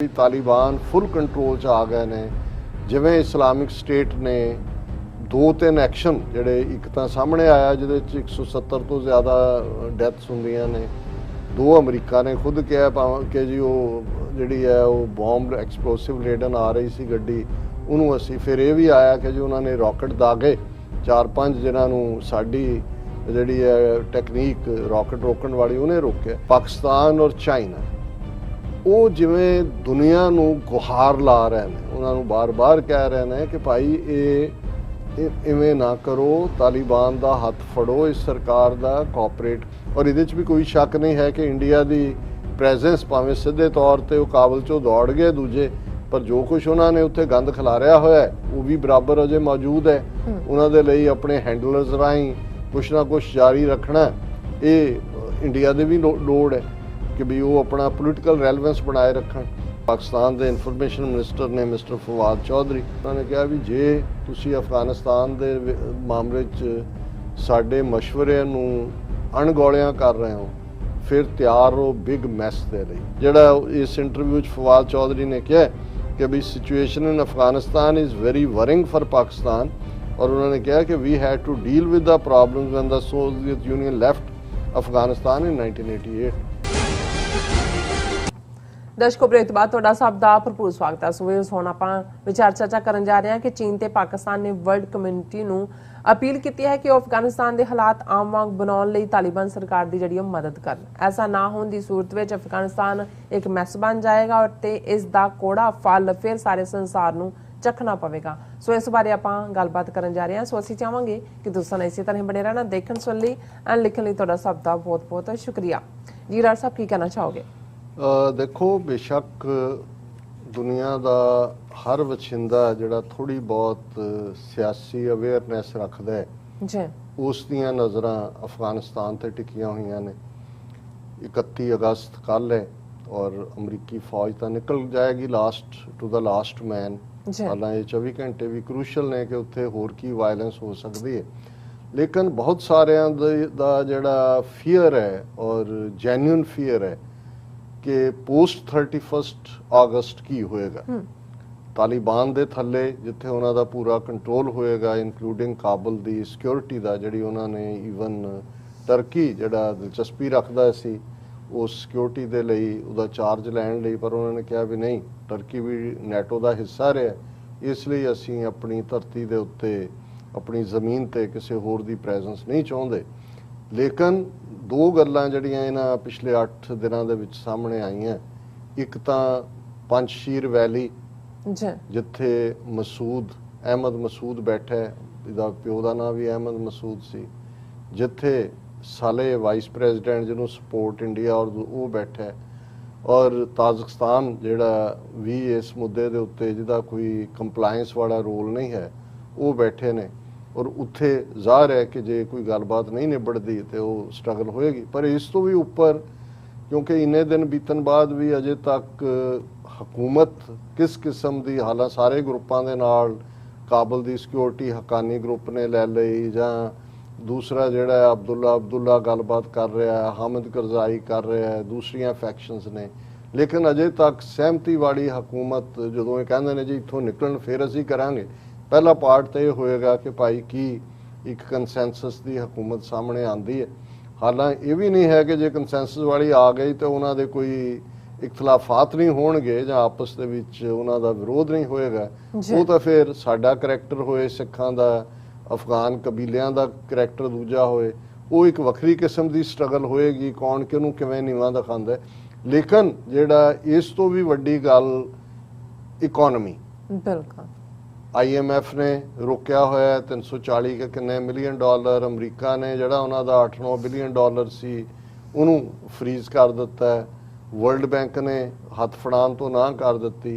Taliban full control च आ गए ने। जिवें इस्लामिक स्टेट ने 2-3 एक्शन जिहड़े एक तां सामने आया जिहदे च 170 तो ज़्यादा डैथ्स हुंदियां ने। 2 अमरीका ने खुद कहा कि जी वो जिहड़ी है वो बॉम्ब एक्सप्लोसिव लेडन आ रही सी गड्डी उहनूं असीं फिर ये भी आया कि जी उन्होंने रॉकेट दागे 4-5 जिन्हां नूं साडी जिहड़ी है टैकनीक रॉकेट रोकण वाली उन्हें रोकिया। पाकिस्तान और चाइना वो जिवें दुनिया नूं गुहार ला रहे हैं, उन्होंने बार बार कह रहे हैं कि भाई ये इवें ना करो, तालिबान का हथ फड़ो, इस सरकार का कोऑपरेट। और ये भी कोई शक नहीं है कि इंडिया की प्रेजेंस भावें सीधे तौर पर काबल चों दौड़ गए दूजे, पर जो कुछ उन्होंने उत्थे गंद खिलारिया होया है वो भी बराबर अजे मौजूद है। उन्होंने लिए अपने हैंडलर्स राही कुछ ना कुछ जारी रखना, ये इंडिया की भी लोड़ है कि भी वो अपना पोलिटिकल रैलेवेंस बनाए रखन। पाकिस्तान के इन्फॉर्मेशन मिनिस्टर ने मिस्टर फवाद चौधरी उन्होंने कहा भी जे तुसी अफगानिस्तान के मामले साडे मशवरे नूं अणगौलियां कर रहे हो फिर तैयार हो बिग मैस दे लई। जिहड़ा इस इंटरव्यू फवाद चौधरी ने कहा कि भी situation in Afghanistan is very worrying for Pakistan, और उन्होंने कहा कि we had to deal with the problems when the Soviet Union left Afghanistan in 1988। दर्शकों ब्रेक बाद तुहाडा सब दा भरपूर स्वागत है। सो हुण आपां विचार चर्चा करन जा रहे हैं कि चीन ते पाकिस्तान ने वर्ल्ड कम्यूनिटी नूं अपील की है कि अफगानिस्तान के हालात आम वांग बनाउण लई तालिबान सरकार की जिहड़ी मदद करन। ऐसा ना होने की सूरत विच अफगानिस्तान एक मैस बन जाएगा और ते इस दा कोड़ा फल फिर सारे संसार नूं चखना पवेगा। सो इस बारे आपां गलबात करन जा रहे हैं। सो असीं चाहांगे कि तुसां इसी तरह बने रहना, देखण सुण लई एंड लिखण लई तुहाडा सब दा बहुत बहुत शुक्रिया। जी राज साहब की कहना चाहोगे? देखो बेशक दुनिया का हर वछिंदा जिहड़ा थोड़ी बहुत सियासी अवेयरनैस रखता है उस दियां नज़रां अफगानिस्तान ते टिकियां हुई ने। 31 अगस्त कल है और अमरीकी फौज तो निकल जाएगी last to the last man. हालांकि 24 घंटे भी क्रूशल ने कि उत्थे होर की वायलेंस हो सकती है, लेकिन बहुत सारियां दा जिहड़ा फीयर है और जैन्यून फीयर है कि पोस्ट 31 अगस्त की होएगा। तालिबान दे थले जिथे उन्हों का पूरा कंट्रोल होएगा इंक्लूडिंग काबल की सिक्योरिटी का, जिहड़ी उन्होंने ईवन टर्की जिहड़ा दिलचस्पी रखता सी उस सिक्योरिटी दे लई उहदा चार्ज लैण लई, पर उन्होंने कहा भी नहीं टर्की भी नैटो का हिस्सा रहा, इसलिए असीं अपनी धरती दे उत्ते अपनी ज़मीन ते किसी होर दी प्रेजेंस नहीं चाहुंदे। लेकिन 2 गल्लां जिहड़ियां इन्हां पिछले 8 दिनां दे विच सामने आईयां, एक तां पंजशीर वैली जिथे अहमद मसूद बैठा है, इहदा प्यो दा नाम भी अहमद मसूद सी, जिथे साले वाइस प्रेजिडेंट जिन्हों सपोर्ट इंडिया और वो बैठा है, और ताजिकिस्तान जिहड़ा भी इस मुद्दे दे उत्ते जिहदा कोई कंप्लायंस वाला रोल नहीं है वो बैठे ने। और उत्थे ज़ाहिर है कि जे कोई गलबात नहीं निबड़ती तो वो स्ट्रगल होएगी। पर इस तो भी उपर क्योंकि इन्ने दिन बीतन बाद भी अजे तक हुकूमत किस किस्म की, हालांकि सारे ग्रुपों के नाल काबल की सिक्योरिटी हकानी ग्रुप ने लै लई जां दूसरा जिहड़ा अब्दुल्ला गलबात कर रहा है, हामिद करजाई कर रहा है, दूसरियां फैक्शनस ने, लेकिन अजे तक सहमति वाली हुकूमत जदों कहंदे ने जी इत्थों निकलन फिर असीं करांगे, पहला पार्ट तो यह होएगा कि भाई की एक कंसैंसस की हुकूमत सामने आती है। हालांकि ये भी नहीं है कि जे कंसैंसस वाली आ गई तो उन्होंने कोई इख्तलाफात नहीं होणगे जां आपस दे विच उन्हां दा विरोध नहीं होएगा, वो तो फिर साडा करैक्टर होए, सिखां दा अफगान कबीलियां दा करैक्टर दूजा होए, वो एक वक्री किस्म की स्ट्रगल होएगी, कौन किहनूं किवें नीवां दिखांदा है। लेकिन जिहड़ा इस तो भी वड्डी गल इकोनॉमी, बिल्कुल IMF ने रोकया होया 340 के किन्ने मिलियन डॉलर, अमरीका ने जिहड़ा उन्हां दा 8-9 बिलियन डॉलर सी उहनूं फ्रीज कर दिता है, वर्ल्ड बैंक ने हथ फड़ाउण तो ना कर दिती,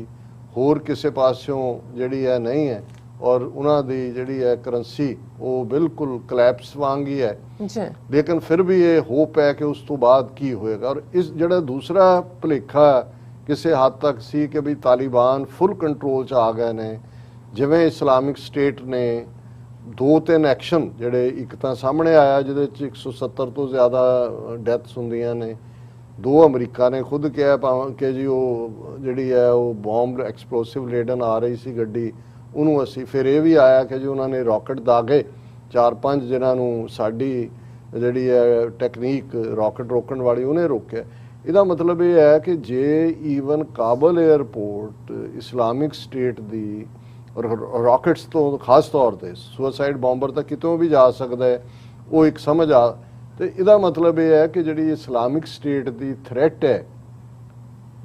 होर किसी पासों जिहड़ी है नहीं है, और उन्हां दी जिहड़ी है करंसी वो बिल्कुल कलैप्स वांग ही है। लेकिन फिर भी ये होप है कि उस तो बाद की होएगा। और इस जिहड़ा दूसरा भुलेखा किसी हद तक सी कि भी तालिबान फुल कंट्रोल च आ गए ने। जिवें इस्लामिक स्टेट ने 2-3 एक्शन जिहड़े एक तां सामने आया जिहदे च 170 तो ज़्यादा डैथ्स हुंदियां ने, ਦੋ ਅਮਰੀਕਾ ਨੇ ਖੁਦ ਕਿਹਾ ਭਾਵੇਂ ਕਿ ਜੀ ਉਹ ਜਿਹੜੀ ਹੈ ਉਹ ਬੌਂਬ ਐਕਸਪਲੋਸਿਵ ਲੇਡਨ ਆ ਰਹੀ ਸੀ ਗੱਡੀ, ਉਹਨੂੰ ਅਸੀਂ ਫਿਰ ਇਹ ਵੀ ਆਇਆ ਕਿ ਜੀ ਉਹਨਾਂ ਨੇ ਰਾਕਟ ਦਾਗੇ 4-5 ਜਿਨ੍ਹਾਂ ਨੂੰ ਸਾਡੀ ਜਿਹੜੀ ਹੈ ਟੈਕਨੀਕ ਰਾਕਟ ਰੋਕਣ ਵਾਲੀ ਉਹਨੇ ਰੋਕਿਆ। ਇਹਦਾ ਮਤਲਬ ਇਹ ਹੈ ਕਿ ਜੇ ਈਵਨ ਕਾਬਲ 에ਅਰਪੋਰਟ ਇਸਲਾਮਿਕ ਸਟੇਟ ਦੀ ਰਾਕਟਸ ਤੋਂ ਖਾਸ ਤੌਰ ਤੇ ਸੁਸਾਈਡ ਬੰਬਰ ਤਾਂ ਕਿਤੋਂ ਵੀ ਜਾ ਸਕਦਾ ਹੈ, ਉਹ ਇੱਕ ਸਮਝ ਆ। ਤੇ ਇਹਦਾ ਮਤਲਬ ਇਹ ਹੈ ਕਿ ਜਿਹੜੀ ਇਸਲਾਮਿਕ ਸਟੇਟ ਦੀ ਥ੍ਰੈਟ ਹੈ,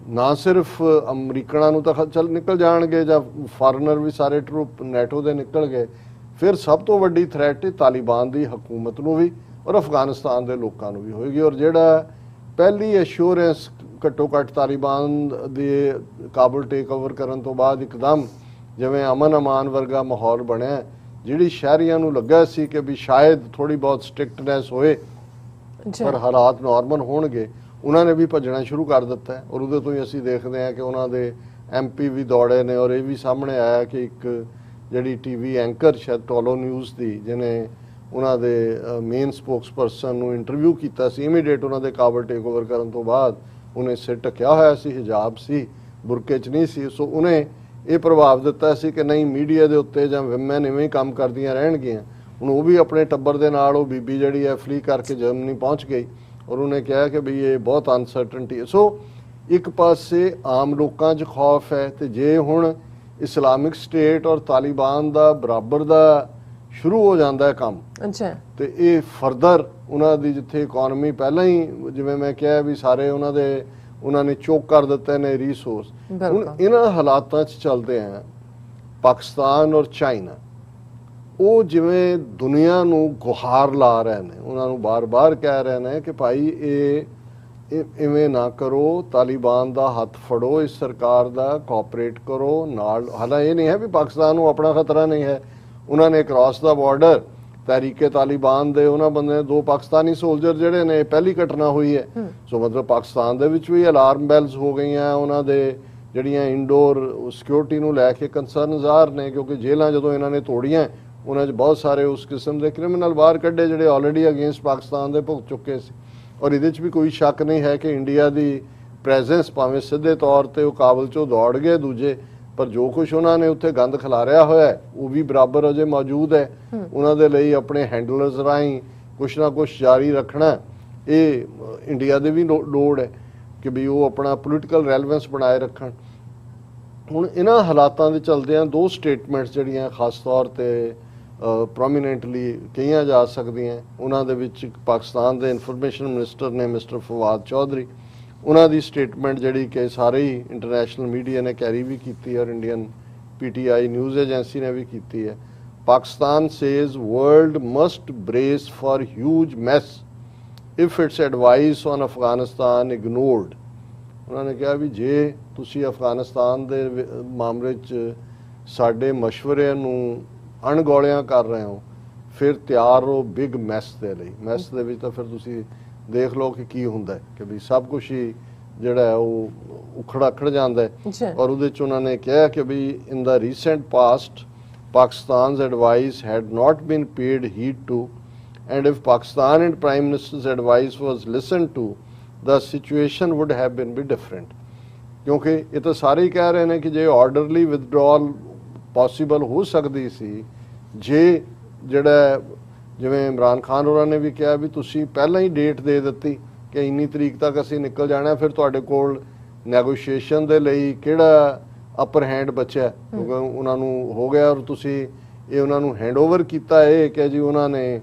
ਨਾ ਸਿਰਫ ਅਮਰੀਕਨਾਂ ਨੂੰ ਤਾਂ ਚੱਲ ਨਿਕਲ ਜਾਣਗੇ ਜਾਂ ਫਾਰਨਰ ਵੀ ਸਾਰੇ ਟਰੂਪ ਨੈਟੋ ਦੇ ਨਿਕਲ ਗਏ, ਫਿਰ ਸਭ ਤੋਂ ਵੱਡੀ ਥ੍ਰੈਟ ਤਾਲਿਬਾਨ ਦੀ ਹਕੂਮਤ ਨੂੰ ਵੀ ਔਰ ਅਫਗਾਨਿਸਤਾਨ ਦੇ ਲੋਕਾਂ ਨੂੰ ਵੀ ਹੋਏਗੀ। ਔਰ ਜਿਹੜਾ ਪਹਿਲੀ ਐਸ਼ੋਰੈਂਸ ਘੱਟੋ ਘੱਟ ਤਾਲਿਬਾਨ ਦੇ ਕਾਬਲ ਟੇਕ ਓਵਰ ਕਰਨ ਤੋਂ ਬਾਅਦ ਇੱਕਦਮ ਜਿਵੇਂ ਅਮਨ ਅਮਾਨ ਵਰਗਾ ਮਾਹੌਲ ਬਣਿਆ, ਜਿਹੜੀ ਸ਼ਹਿਰੀਆਂ ਨੂੰ ਲੱਗਾ ਸੀ ਕਿ ਵੀ ਸ਼ਾਇਦ ਥੋੜੀ ਬਹੁਤ ਸਟ੍ਰਿਕਟਨੈਸ ਹੋਏ ਪਰ ਹਾਲਾਤ ਨਾਰਮਲ ਹੋਣਗੇ, ਉਹਨਾਂ ਨੇ ਵੀ ਭੱਜਣਾ ਸ਼ੁਰੂ ਕਰ ਦਿੱਤਾ। ਔਰ ਉਹਦੇ ਤੋਂ ਹੀ ਅਸੀਂ ਦੇਖਦੇ ਹਾਂ ਕਿ ਉਹਨਾਂ ਦੇ MP ਵੀ ਦੌੜੇ ਨੇ। ਔਰ ਇਹ ਵੀ ਸਾਹਮਣੇ ਆਇਆ ਕਿ ਇੱਕ ਜਿਹੜੀ TV ਐਂਕਰ ਸ਼ਾਇਦ ਟੋਲੋ ਨਿਊਜ਼ ਦੀ, ਜਿਹਨੇ ਉਹਨਾਂ ਦੇ ਮੇਨ ਸਪੋਕਸਪਰਸਨ ਨੂੰ ਇੰਟਰਵਿਊ ਕੀਤਾ ਸੀ ਇਮੀਡੀਏਟ ਉਹਨਾਂ ਦੇ ਕਾਬਲ ਟੇਕ ਓਵਰ ਕਰਨ ਤੋਂ ਬਾਅਦ, ਉਹਨੇ ਸਿਰ ਢੱਕਿਆ ਹੋਇਆ ਸੀ, ਹਿਜਾਬ ਸੀ, ਬੁਰਕੇ 'ਚ ਨਹੀਂ ਸੀ। ਸੋ ਉਹਨੇ ਇਹ ਪ੍ਰਭਾਵ ਦਿੱਤਾ ਸੀ ਕਿ ਨਹੀਂ ਮੀਡੀਆ ਦੇ ਉੱਤੇ ਜਾਂ ਵਿਮੈਨ ਇਵੇਂ ਹੀ ਕੰਮ ਕਰਦੀਆਂ ਰਹਿਣਗੀਆਂ। ਹੁਣ ਉਹ ਵੀ ਆਪਣੇ ਟੱਬਰ ਦੇ ਨਾਲ ਉਹ ਬੀਬੀ ਜਿਹੜੀ ਹੈ ਫਲੀ ਕਰਕੇ ਜਰਮਨੀ ਪਹੁੰਚ ਗਈ ਔਰ ਉਹਨੇ ਕਿਹਾ ਕਿ ਵੀ ਇਹ ਬਹੁਤ ਅਨਸਰਟਨਟੀ ਹੈ। ਸੋ ਇੱਕ ਪਾਸੇ ਆਮ ਲੋਕਾਂ 'ਚ ਖੌਫ ਹੈ, ਤੇ ਜੇ ਹੁਣ ਇਸਲਾਮਿਕ ਸਟੇਟ ਔਰ ਤਾਲਿਬਾਨ ਦਾ ਬਰਾਬਰ ਦਾ ਸ਼ੁਰੂ ਹੋ ਜਾਂਦਾ ਹੈ ਕੰਮ, ਤੇ ਇਹ ਫਰਦਰ ਉਹਨਾਂ ਦੀ ਜਿੱਥੇ ਇਕਨੋਮੀ ਪਹਿਲਾਂ ਹੀ ਜਿਵੇਂ ਮੈਂ ਕਿਹਾ ਵੀ ਸਾਰੇ ਉਹਨਾਂ ਨੇ ਚੋਕ ਕਰ ਦਿੱਤੇ ਨੇ ਰਿਸੋਰਸ। ਹੁਣ ਇਹਨਾਂ ਹਾਲਾਤਾਂ 'ਚ ਚੱਲਦੇ ਆ ਪਾਕਿਸਤਾਨ ਔਰ ਚਾਈਨਾ, ਉਹ ਜਿਵੇਂ ਦੁਨੀਆ ਨੂੰ ਗੁਹਾਰ ਲਾ ਰਹੇ ਨੇ, ਉਹਨਾਂ ਨੂੰ ਬਾਰ-ਬਾਰ ਕਹਿ ਰਹੇ ਨੇ ਕਿ ਭਾਈ ਇਹ ਇਵੇਂ ਨਾ ਕਰੋ, ਤਾਲਿਬਾਨ ਦਾ ਹੱਥ ਫੜੋ, ਇਸ ਸਰਕਾਰ ਦਾ ਕੋਆਪਰੇਟ ਕਰੋ ਨਾਲ। ਹਾਲਾਂਕਿ ਇਹ ਨਹੀਂ ਹੈ ਵੀ ਪਾਕਿਸਤਾਨ ਨੂੰ ਆਪਣਾ ਖਤਰਾ ਨਹੀਂ ਹੈ, ਉਹਨਾਂ ਨੇ ਕ੍ਰਾਸ ਦਾ ਬਾਰਡਰ ਤਹਿਰੀਕੇ ਤਾਲਿਬਾਨ ਦੇ ਉਹਨਾਂ ਬੰਦੇ 2 ਪਾਕਿਸਤਾਨੀ ਸੋਲਜਰ ਜਿਹੜੇ ਨੇ, ਪਹਿਲੀ ਘਟਨਾ ਹੋਈ ਹੈ। ਸੋ ਮਤਲਬ ਪਾਕਿਸਤਾਨ ਦੇ ਵਿੱਚ ਵੀ ਅਲਾਰਮ ਬੈਲਸ ਹੋ ਗਈਆਂ, ਉਹਨਾਂ ਦੇ ਜਿਹੜੀਆਂ ਇੰਡੋਰ ਸਿਕਿਉਰਿਟੀ ਨੂੰ ਲੈ ਕੇ ਕੰਸਰਨ ਜ਼ਾਹਰ ਨੇ, ਕਿਉਂਕਿ ਜੇਲ੍ਹਾਂ ਜਦੋਂ ਇਹਨਾਂ ਨੇ ਤੋੜੀਆਂ ਉਹਨਾਂ 'ਚ ਬਹੁਤ ਸਾਰੇ ਉਸ ਕਿਸਮ ਦੇ ਕ੍ਰਿਮੀਨਲ ਬਾਹਰ ਕੱਢੇ ਜਿਹੜੇ ਆਲਰੇਡੀ ਅਗੇਂਸਟ ਪਾਕਿਸਤਾਨ ਦੇ ਭੁਗਤ ਚੁੱਕੇ ਸੀ। ਔਰ ਇਹਦੇ 'ਚ ਵੀ ਕੋਈ ਸ਼ੱਕ ਨਹੀਂ ਹੈ ਕਿ ਇੰਡੀਆ ਦੀ ਪ੍ਰੈਜ਼ੈਂਸ ਭਾਵੇਂ ਸਿੱਧੇ ਤੌਰ ਤੇ ਉਹ ਕਾਬਲ 'ਚੋਂ ਦੌੜ ਗਏ ਦੂਜੇ, ਪਰ ਜੋ ਕੁਝ ਉਹਨਾਂ ਨੇ ਉੱਥੇ ਗੰਦ ਖਿਲਾਰਿਆ ਹੋਇਆ ਹੈ ਉਹ ਵੀ ਬਰਾਬਰ ਅਜੇ ਮੌਜੂਦ ਹੈ। ਉਹਨਾਂ ਦੇ ਲਈ ਆਪਣੇ ਹੈਂਡਲਰਸ ਰਾਹੀਂ ਕੁਛ ਨਾ ਕੁਛ ਜਾਰੀ ਰੱਖਣਾ, ਇਹ ਇੰਡੀਆ ਦੇ ਵੀ ਲੋੜ ਹੈ ਕਿ ਵੀ ਉਹ ਆਪਣਾ ਪੋਲੀਟੀਕਲ ਰੈਲੇਵੈਂਸ ਬਣਾਏ ਰੱਖਣ। ਹੁਣ ਇਹਨਾਂ ਹਾਲਾਤਾਂ ਦੇ ਚਲਦਿਆਂ 2 ਸਟੇਟਮੈਂਟਸ ਜਿਹੜੀਆਂ ਖਾਸ ਤੌਰ ਤੇ ਪ੍ਰੋਮੀਨੈਂਟਲੀ ਕਹੀਆਂ ਜਾ ਸਕਦੀਆਂ, ਉਹਨਾਂ ਦੇ ਵਿੱਚ ਪਾਕਿਸਤਾਨ ਦੇ ਇਨਫੋਰਮੇਸ਼ਨ ਮਿਨਿਸਟਰ ਨੇ ਮਿਸਟਰ ਫਵਾਦ ਚੌਧਰੀ, ਉਹਨਾਂ ਦੀ ਸਟੇਟਮੈਂਟ ਜਿਹੜੀ ਕਿ ਸਾਰੇ ਹੀ ਇੰਟਰਨੈਸ਼ਨਲ ਮੀਡੀਆ ਨੇ ਕੈਰੀ ਵੀ ਕੀਤੀ ਔਰ ਇੰਡੀਅਨ PTI ਨਿਊਜ਼ ਏਜੰਸੀ ਨੇ ਵੀ ਕੀਤੀ ਹੈ। Pakistan says world must brace for huge mess if its advice on Afghanistan ignored. ਉਹਨਾਂ ਨੇ ਕਿਹਾ ਵੀ ਜੇ ਤੁਸੀਂ ਅਫਗਾਨਿਸਤਾਨ ਦੇ ਮਾਮਲੇ 'ਚ ਸਾਡੇ ਮਸ਼ਵਰੇ ਨੂੰ ਅਣਗੌਲਿਆਂ ਕਰ ਰਹੇ ਹੋ, ਫਿਰ ਤਿਆਰ ਹੋ ਬਿਗ ਮੈਸ ਦੇ ਲਈ। ਮੈਸ ਦੇ ਵਿੱਚ ਤਾਂ ਫਿਰ ਤੁਸੀਂ ਦੇਖ ਲਓ ਕਿ ਕੀ ਹੁੰਦਾ ਕਿ ਵੀ ਸਭ ਕੁਝ ਹੀ ਜਿਹੜਾ ਉਹ ਉਖੜ ਜਾਂਦਾ ਹੈ। ਔਰ ਉਹਦੇ 'ਚ ਉਹਨਾਂ ਨੇ ਕਿਹਾ ਕਿ we in the recent past Pakistan's advice had not been paid heed to, and if Pakistan and Prime Minister's advice was listened to, the situation would have been different. ਕਿਉਂਕਿ ਇਹ ਤਾਂ ਸਾਰੇ ਹੀ ਕਹਿ ਰਹੇ ਨੇ ਕਿ ਜੇ ਆਰਡਰਲੀ ਵਿਦਡਰਾਅਲ ਪੋਸੀਬਲ ਹੋ ਸਕਦੀ ਸੀ, ਜੇ ਜਿਹੜਾ ਜਿਵੇਂ ਇਮਰਾਨ ਖਾਨ ਹੋਰਾਂ ਨੇ ਵੀ ਕਿਹਾ ਵੀ ਤੁਸੀਂ ਪਹਿਲਾਂ ਹੀ ਡੇਟ ਦੇ ਦਿੱਤੀ ਕਿ ਇੰਨੀ ਤਰੀਕ ਤੱਕ ਅਸੀਂ ਨਿਕਲ ਜਾਣਾ, ਫਿਰ ਤੁਹਾਡੇ ਕੋਲ ਨੈਗੋਸ਼ੀਏਸ਼ਨ ਦੇ ਲਈ ਕਿਹੜਾ ਅਪਰ ਹੈਂਡ ਬਚਿਆ, ਕਿਉਂਕਿ ਉਹਨਾਂ ਨੂੰ ਹੋ ਗਿਆ ਔਰ ਤੁਸੀਂ ਇਹ ਉਹਨਾਂ ਨੂੰ ਹੈਂਡਓਵਰ ਕੀਤਾ ਇਹ ਕਿ ਜੀ ਉਹਨਾਂ ਨੇ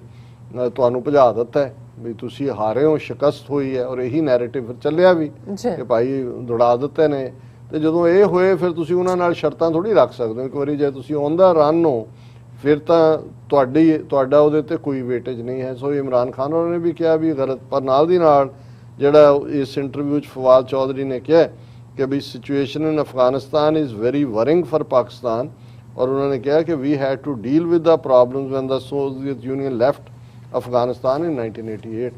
ਤੁਹਾਨੂੰ ਭਜਾ ਦਿੱਤਾ ਵੀ ਤੁਸੀਂ ਹਾਰੇ ਹੋ, ਸ਼ਿਕਸਤ ਹੋਈ ਹੈ। ਔਰ ਇਹੀ ਨੈਰੇਟਿਵ ਫਿਰ ਚੱਲਿਆ ਵੀ ਕਿ ਭਾਈ ਦੌੜਾ ਦਿੱਤੇ ਨੇ। ਤੇ ਜਦੋਂ ਇਹ ਹੋਏ ਫਿਰ ਤੁਸੀਂ ਉਹਨਾਂ ਨਾਲ ਸ਼ਰਤਾਂ ਥੋੜੀ ਰੱਖ ਸਕਦੇ ਹੋ। ਇੱਕ ਵਾਰੀ ਜੇ ਤੁਸੀਂ ਔਨ ਦਾ ਰਨ ਹੋ ਫਿਰ ਤਾਂ ਤੁਹਾਡਾ ਉਹਦੇ ਤੇ ਕੋਈ ਵੇਟੇਜ ਨਹੀਂ ਹੈ। ਸੋ ਇਮਰਾਨ ਖਾਨ ਉਹਨਾਂ ਨੇ ਵੀ ਕਿਹਾ ਵੀ ਗਲਤ, ਪਰ ਨਾਲ ਦੀ ਨਾਲ ਜਿਹੜਾ ਇਸ ਇੰਟਰਵਿਊ 'ਚ ਫਵਾਦ ਚੌਧਰੀ ਨੇ ਕਿਹਾ ਕਿ we situation in Afghanistan is very worrying for Pakistan. ਔਰ ਉਹਨਾਂ ਨੇ ਕਿਹਾ ਕਿ we had to deal with the problems when the Soviet Union left Afghanistan in 1988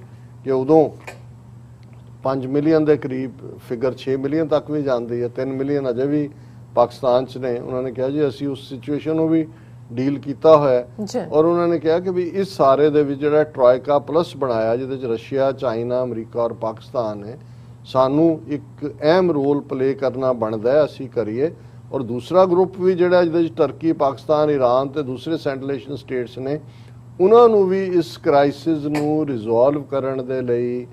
ਕਿ ਉਦੋਂ 5 ਮਿਲੀਅਨ ਦੇ ਕਰੀਬ ਫਿਗਰ 6 ਮਿਲੀਅਨ ਤੱਕ ਵੀ ਜਾਂਦੀ ਹੈ, 3 ਮਿਲੀਅਨ ਅਜੇ ਵੀ ਪਾਕਿਸਤਾਨ 'ਚ ਨੇ। ਉਹਨਾਂ ਨੇ ਕਿਹਾ ਜੀ ਅਸੀਂ ਉਸ ਸਿਚੁਏਸ਼ਨ ਨੂੰ ਵੀ ਡੀਲ ਕੀਤਾ ਹੋਇਆ। ਔਰ ਉਹਨਾਂ ਨੇ ਕਿਹਾ ਕਿ ਵੀ ਇਸ ਸਾਰੇ ਦੇ ਵਿੱਚ ਜਿਹੜਾ ਟ੍ਰਾਇਕਾ ਪਲੱਸ ਬਣਾਇਆ ਜਿਹਦੇ 'ਚ ਰਸ਼ੀਆ, ਚਾਈਨਾ, ਅਮਰੀਕਾ ਔਰ ਪਾਕਿਸਤਾਨ ਹੈ, ਸਾਨੂੰ ਇੱਕ ਅਹਿਮ ਰੋਲ ਪਲੇ ਕਰਨਾ ਬਣਦਾ ਹੈ, ਅਸੀਂ ਕਰੀਏ। ਔਰ ਦੂਸਰਾ ਗਰੁੱਪ ਵੀ ਜਿਹੜਾ ਜਿਹਦੇ ਵਿੱਚ ਟਰਕੀ, ਪਾਕਿਸਤਾਨ, ਈਰਾਨ ਤੇ ਦੂਸਰੇ ਸੈਂਟਰਲ ਏਸ਼ੀਅਨ ਸਟੇਟਸ ਨੇ, ਉਹਨਾਂ ਨੂੰ ਵੀ ਇਸ ਕ੍ਰਾਈਸਿਸ ਨੂੰ ਰਿਜ਼ੋਲਵ ਕਰਨ ਦੇ ਲਈ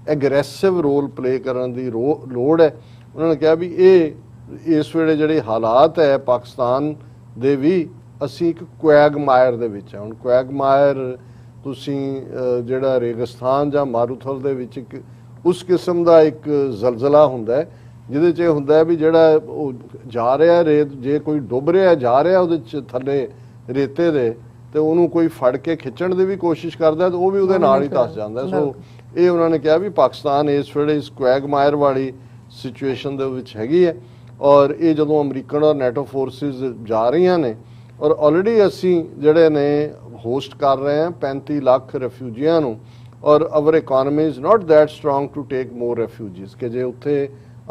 ਐਗਰੈਸਿਵ ਰੋਲ ਪਲੇ ਕਰਨ ਦੀ ਲੋੜ ਹੈ। ਉਹਨਾਂ ਨੇ ਕਿਹਾ ਵੀ ਇਹ ਇਸ ਵੇਲੇ ਜਿਹੜੇ ਹਾਲਾਤ ਹੈ ਪਾਕਿਸਤਾਨ ਦੇ ਵੀ, ਅਸੀਂ ਇੱਕ ਕੁਐਗਮਾਇਰ ਦੇ ਵਿੱਚ ਹਾਂ। ਹੁਣ ਕੁਐਗਮਾਇਰ ਤੁਸੀਂ ਜਿਹੜਾ ਰੇਗਿਸਤਾਨ ਜਾਂ ਮਾਰੂਥਲ ਦੇ ਵਿੱਚ ਇੱਕ ਉਸ ਕਿਸਮ ਦਾ ਇੱਕ ਜ਼ਲਜ਼ਲਾ ਹੁੰਦਾ ਹੈ ਜਿਹਦੇ 'ਚ ਇਹ ਹੁੰਦਾ ਹੈ ਵੀ ਜਿਹੜਾ ਉਹ ਜਾ ਰਿਹਾ ਰੇਤ, ਜੇ ਕੋਈ ਡੁੱਬ ਰਿਹਾ ਜਾ ਰਿਹਾ ਉਹਦੇ 'ਚ ਥੱਲੇ ਰੇਤੇ ਦੇ, ਤੇ ਉਹਨੂੰ ਕੋਈ ਫੜ ਕੇ ਖਿੱਚਣ ਦੀ ਵੀ ਕੋਸ਼ਿਸ਼ ਕਰਦਾ ਤਾਂ ਉਹ ਵੀ ਉਹਦੇ ਨਾਲ ਹੀ ਧੱਸ ਜਾਂਦਾ। ਸੋ ਇਹ ਉਹਨਾਂ ਨੇ ਕਿਹਾ ਵੀ ਪਾਕਿਸਤਾਨ ਇਸ ਵੇਲੇ ਇਸ ਕੁਐਗਮਾਇਰ ਵਾਲੀ ਸਿਚੁਏਸ਼ਨ ਦੇ ਵਿੱਚ ਹੈਗੀ ਹੈ। ਔਰ ਇਹ ਜਦੋਂ ਅਮਰੀਕਨ ਔਰ ਨੈਟੋ ਫੋਰਸਿਸ ਜਾ ਰਹੀਆਂ ਨੇ, ਔਰ ਆਲਰੇਡੀ ਅਸੀਂ ਜਿਹੜੇ ਨੇ ਹੋਸਟ ਕਰ ਰਹੇ ਹਾਂ 35 ਲੱਖ ਰੈਫਿਊਜੀਆਂ ਨੂੰ, ਔਰ our economy is not that strong to take more refugees, ਕਿ ਜੇ ਉੱਥੇ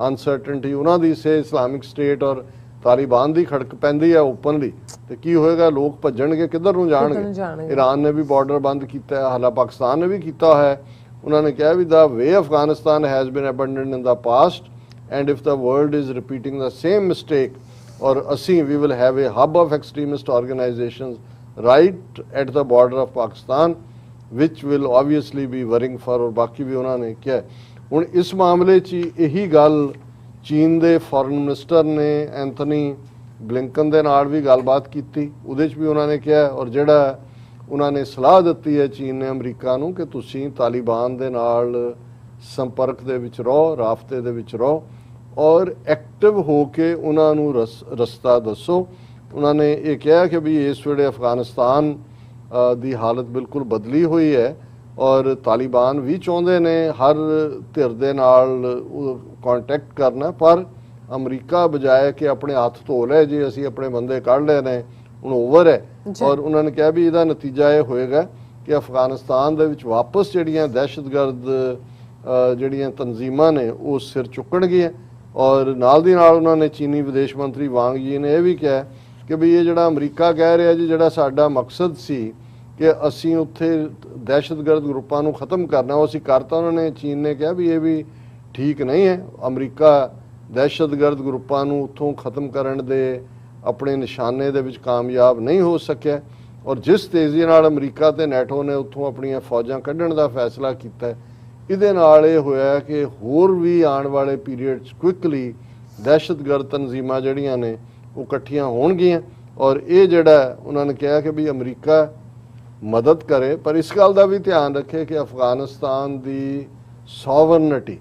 ਅਨਸਰਟਨਟੀ ਉਹਨਾਂ ਦੀ ਸੇ ਇਸਲਾਮਿਕ ਸਟੇਟ ਔਰ ਤਾਲਿਬਾਨ ਦੀ ਖੜਕ ਪੈਂਦੀ ਹੈ ਓਪਨਲੀ, ਤੇ ਕੀ ਹੋਏਗਾ? ਲੋਕ ਭੱਜਣਗੇ, ਕਿੱਧਰ ਨੂੰ ਜਾਣਗੇ? ਈਰਾਨ ਨੇ ਵੀ ਬਾਰਡਰ ਬੰਦ ਕੀਤਾ ਹੈ, ਹਾਲਾ ਪਾਕਿਸਤਾਨ ਨੇ ਵੀ ਕੀਤਾ ਹੈ। ਉਹਨਾਂ ਨੇ ਕਿਹਾ ਵੀ the way Afghanistan has been abandoned in the past and if the world is repeating the same mistake, ਔਰ ਅਸੀਂ we will have a hub of extremist organisations right at the border of Pakistan, which will obviously be worrying for, और बाकी भी उन्होंने किया है। ਹੁਣ ਇਸ ਮਾਮਲੇ 'ਚ ਇਹੀ ਗੱਲ ਚੀਨ ਦੇ ਫੋਰਨ ਮਿਨਿਸਟਰ ਨੇ ਐਂਥਨੀ ਬਲਿੰਕਨ ਦੇ ਨਾਲ ਵੀ ਗੱਲਬਾਤ ਕੀਤੀ, ਉਹਦੇ 'ਚ ਵੀ ਉਹਨਾਂ ਨੇ ਕਿਹਾ, ਔਰ ਜਿਹੜਾ ਉਹਨਾਂ ਨੇ ਸਲਾਹ ਦਿੱਤੀ ਹੈ ਚੀਨ ਨੇ ਅਮਰੀਕਾ ਨੂੰ ਕਿ ਤੁਸੀਂ ਤਾਲਿਬਾਨ ਦੇ ਨਾਲ ਸੰਪਰਕ ਦੇ ਵਿੱਚ ਰਹੋ, ਰਾਬਤੇ ਦੇ ਵਿੱਚ ਰਹੋ, ਔਰ ਐਕਟਿਵ ਹੋ ਕੇ ਉਹਨਾਂ ਨੂੰ ਰਸਤਾ ਦੱਸੋ। ਉਹਨਾਂ ਨੇ ਇਹ ਕਿਹਾ ਕਿ ਵੀ ਇਸ ਵੇਲੇ ਅਫਗਾਨਿਸਤਾਨ ਦੀ ਹਾਲਤ ਬਿਲਕੁਲ ਬਦਲੀ ਹੋਈ ਹੈ, ਔਰ ਤਾਲਿਬਾਨ ਵੀ ਚਾਹੁੰਦੇ ਨੇ ਹਰ ਧਿਰ ਦੇ ਨਾਲ ਕੰਟੈਕਟ ਕਰਨਾ, ਪਰ ਅਮਰੀਕਾ ਬਜਾਏ ਕਿ ਆਪਣੇ ਹੱਥ ਧੋ ਲੈ ਜੇ ਅਸੀਂ ਆਪਣੇ ਬੰਦੇ ਕੱਢ ਲਏ ਨੇ, ਹੁਣ ਓਵਰ ਹੈ। ਔਰ ਉਹਨਾਂ ਨੇ ਕਿਹਾ ਵੀ ਇਹਦਾ ਨਤੀਜਾ ਇਹ ਹੋਏਗਾ ਕਿ ਅਫਗਾਨਿਸਤਾਨ ਦੇ ਵਿੱਚ ਵਾਪਸ ਜਿਹੜੀਆਂ ਦਹਿਸ਼ਤਗਰਦ ਜਿਹੜੀਆਂ ਤਨਜ਼ੀਮਾਂ ਨੇ ਉਹ ਸਿਰ ਚੁੱਕਣਗੀਆਂ। ਔਰ ਨਾਲ ਦੀ ਨਾਲ ਉਹਨਾਂ ਨੇ ਚੀਨੀ ਵਿਦੇਸ਼ ਮੰਤਰੀ ਵਾਂਗ ਜੀ ਨੇ ਇਹ ਵੀ ਕਿਹਾ ਕਿ ਵੀ ਇਹ ਜਿਹੜਾ ਅਮਰੀਕਾ ਕਹਿ ਰਿਹਾ ਜੀ ਜਿਹੜਾ ਸਾਡਾ ਮਕਸਦ ਸੀ ਕਿ ਅਸੀਂ ਉੱਥੇ ਦਹਿਸ਼ਤਗਰਦ ਗਰੁੱਪਾਂ ਨੂੰ ਖਤਮ ਕਰਨਾ, ਉਹ ਅਸੀਂ ਕਰਤਾ। ਉਹਨਾਂ ਨੇ ਚੀਨ ਨੇ ਕਿਹਾ ਵੀ ਇਹ ਵੀ ਠੀਕ ਨਹੀਂ ਹੈ। ਅਮਰੀਕਾ ਦਹਿਸ਼ਤਗਰਦ ਗਰੁੱਪਾਂ ਨੂੰ ਉੱਥੋਂ ਖਤਮ ਕਰਨ ਦੇ ਆਪਣੇ ਨਿਸ਼ਾਨੇ ਦੇ ਵਿੱਚ ਕਾਮਯਾਬ ਨਹੀਂ ਹੋ ਸਕਿਆ, ਔਰ ਜਿਸ ਤੇਜ਼ੀ ਨਾਲ ਅਮਰੀਕਾ ਤੇ ਨੈਟੋ ਨੇ ਉੱਥੋਂ ਆਪਣੀਆਂ ਫੌਜਾਂ ਕੱਢਣ ਦਾ ਫੈਸਲਾ ਕੀਤਾ, ਇਹਦੇ ਨਾਲ ਇਹ ਹੋਇਆ ਕਿ ਹੋਰ ਵੀ ਆਉਣ ਵਾਲੇ ਪੀਰੀਅਡ 'ਚ ਕੁਇਕਲੀ ਦਹਿਸ਼ਤਗਰਦ ਤਨਜ਼ੀਮਾਂ ਜਿਹੜੀਆਂ ਨੇ ਉਹ ਇਕੱਠੀਆਂ ਹੋਣਗੀਆਂ। ਔਰ ਇਹ ਜਿਹੜਾ ਉਹਨਾਂ ਨੇ ਕਿਹਾ ਕਿ ਵੀ ਅਮਰੀਕਾ ਮਦਦ ਕਰੇ, ਪਰ ਇਸ ਗੱਲ ਦਾ ਵੀ ਧਿਆਨ ਰੱਖੇ ਕਿ ਅਫਗਾਨਿਸਤਾਨ ਦੀ ਸੋਵਰਨਿਟੀ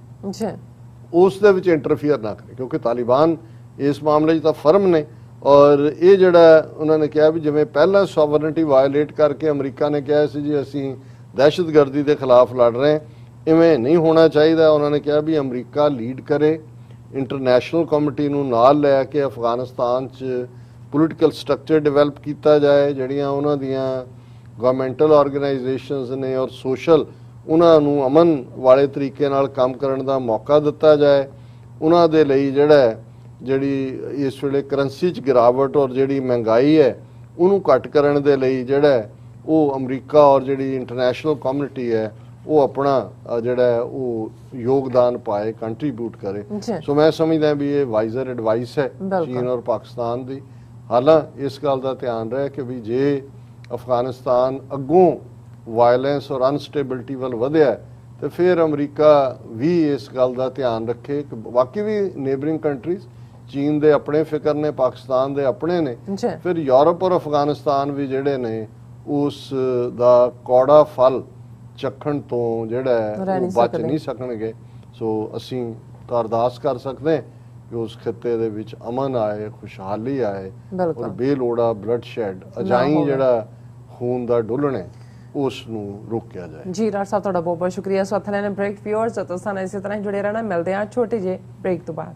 ਉਸ ਦੇ ਵਿੱਚ ਇੰਟਰਫੀਅਰ ਨਾ ਕਰੇ, ਕਿਉਂਕਿ ਤਾਲਿਬਾਨ ਇਸ ਮਾਮਲੇ 'ਚ ਤਾਂ ਫਰਮ ਨੇ। ਔਰ ਇਹ ਜਿਹੜਾ ਉਹਨਾਂ ਨੇ ਕਿਹਾ ਵੀ ਜਿਵੇਂ ਪਹਿਲਾਂ ਸੋਵਰਨਿਟੀ ਵਾਇਲੇਟ ਕਰਕੇ ਅਮਰੀਕਾ ਨੇ ਕਿਹਾ ਸੀ ਜੀ ਅਸੀਂ ਦਹਿਸ਼ਤਗਰਦੀ ਦੇ ਖਿਲਾਫ ਲੜ ਰਹੇ, ਇਵੇਂ ਨਹੀਂ ਹੋਣਾ ਚਾਹੀਦਾ। ਉਹਨਾਂ ਨੇ ਕਿਹਾ ਵੀ ਅਮਰੀਕਾ ਲੀਡ ਕਰੇ, ਇੰਟਰਨੈਸ਼ਨਲ ਕਮੇਟੀ ਨੂੰ ਨਾਲ ਲੈ ਕੇ ਅਫਗਾਨਿਸਤਾਨ 'ਚ ਪੋਲੀਟੀਕਲ ਸਟਰਕਚਰ ਡਿਵੈਲਪ ਕੀਤਾ ਜਾਏ, ਜਿਹੜੀਆਂ ਉਹਨਾਂ ਦੀਆਂ ਗਵਰਨਮੈਂਟਲ ਆਰਗੇਨਾਈਜੇਸ਼ਨਸ ਨੇ ਔਰ ਸੋਸ਼ਲ, ਉਹਨਾਂ ਨੂੰ ਅਮਨ ਵਾਲੇ ਤਰੀਕੇ ਨਾਲ ਕੰਮ ਕਰਨ ਦਾ ਮੌਕਾ ਦਿੱਤਾ ਜਾਏ। ਉਹਨਾਂ ਦੇ ਲਈ ਜਿਹੜੀ ਇਸ ਵੇਲੇ ਕਰੰਸੀ 'ਚ ਗਿਰਾਵਟ ਔਰ ਜਿਹੜੀ ਮਹਿੰਗਾਈ ਹੈ ਉਹਨੂੰ ਘੱਟ ਕਰਨ ਦੇ ਲਈ ਜਿਹੜਾ ਉਹ ਅਮਰੀਕਾ ਔਰ ਜਿਹੜੀ ਇੰਟਰਨੈਸ਼ਨਲ ਕਮਿਊਨਿਟੀ ਹੈ ਉਹ ਆਪਣਾ ਜਿਹੜਾ ਉਹ ਯੋਗਦਾਨ ਪਾਏ, ਕੰਟਰੀਬਿਊਟ ਕਰੇ। ਸੋ ਮੈਂ ਸਮਝਦਾ ਵੀ ਇਹ ਵਾਈਜ਼ਰ ਐਡਵਾਈਸ ਹੈ ਚੀਨ ਔਰ ਪਾਕਿਸਤਾਨ ਦੀ। ਹਾਲਾਂਕਿ ਇਸ ਗੱਲ ਦਾ ਧਿਆਨ ਰਹੇ ਕਿ ਵੀ ਜੇ ਅਫਗਾਨਿਸਤਾਨ ਅੱਗੋਂ ਵਾਇਲੈਂਸ ਔਰ ਅਨਸਟੇਬਿਲਿਟੀ ਵੱਲ ਵਧਿਆ ਤੇ ਫਿਰ ਅਮਰੀਕਾ ਵੀ ਇਸ ਗੱਲ ਦਾ ਧਿਆਨ ਰੱਖੇ ਕਿ ਬਾਕੀ ਵੀ ਨੇਬਰਿੰਗ ਕੰਟਰੀਜ਼, ਚੀਨ ਦੇ ਆਪਣੇ ਫਿਕਰ ਨੇ, ਪਾਕਿਸਤਾਨ ਦੇ ਆਪਣੇ ਨੇ, ਫਿਰ ਯੂਰਪ ਔਰ ਅਫਗਾਨਿਸਤਾਨ ਵੀ ਜਿਹੜੇ ਨੇ ਉਸ ਦਾ ਕੌੜਾ ਫਲ ਚੱਖਣ ਤੋਂ ਜਿਹੜਾ ਉਹ ਬਚ ਨਹੀਂ ਸਕਣਗੇ। ਸੋ ਅਸੀਂ ਤਾਂ ਅਰਦਾਸ ਕਰ ਸਕਦੇ ਹਾਂ ਕਿ ਉਸ ਖਿੱਤੇ ਦੇ ਵਿੱਚ ਅਮਨ ਆਏ, ਖੁਸ਼ਹਾਲੀ ਆਏ, ਔਰ ਬੇਲੋੜਾ ਬਲੱਡ ਸ਼ੈਡ ਅਜਾਈ ਜਿਹੜਾ ਖੂਨ ਦਾ ਡੁੱਲਣਾ ਉਸ ਨੂੰ ਰੋਕਿਆ ਜਾਏ। ਜੀ ਡਾਕਟਰ ਸਾਹਿਬ ਤੁਹਾਡਾ ਬਹੁਤ ਬਹੁਤ ਸ਼ੁਕਰੀਆ। ਸੋ ਅਥਲੇ ਨੇ ਬ੍ਰੇਕ ਵਿਊਅਰਸ ਤੋਂ ਸਾਨੂੰ ਇਸੇ ਤਰ੍ਹਾਂ ਹੀ ਜੁੜੇ ਰਹਿਣਾ। ਮਿਲਦੇ ਹਾਂ ਛੋਟੇ ਜਿਹੇ ਬ੍ਰੇਕ ਤੋਂ ਬਾਅਦ।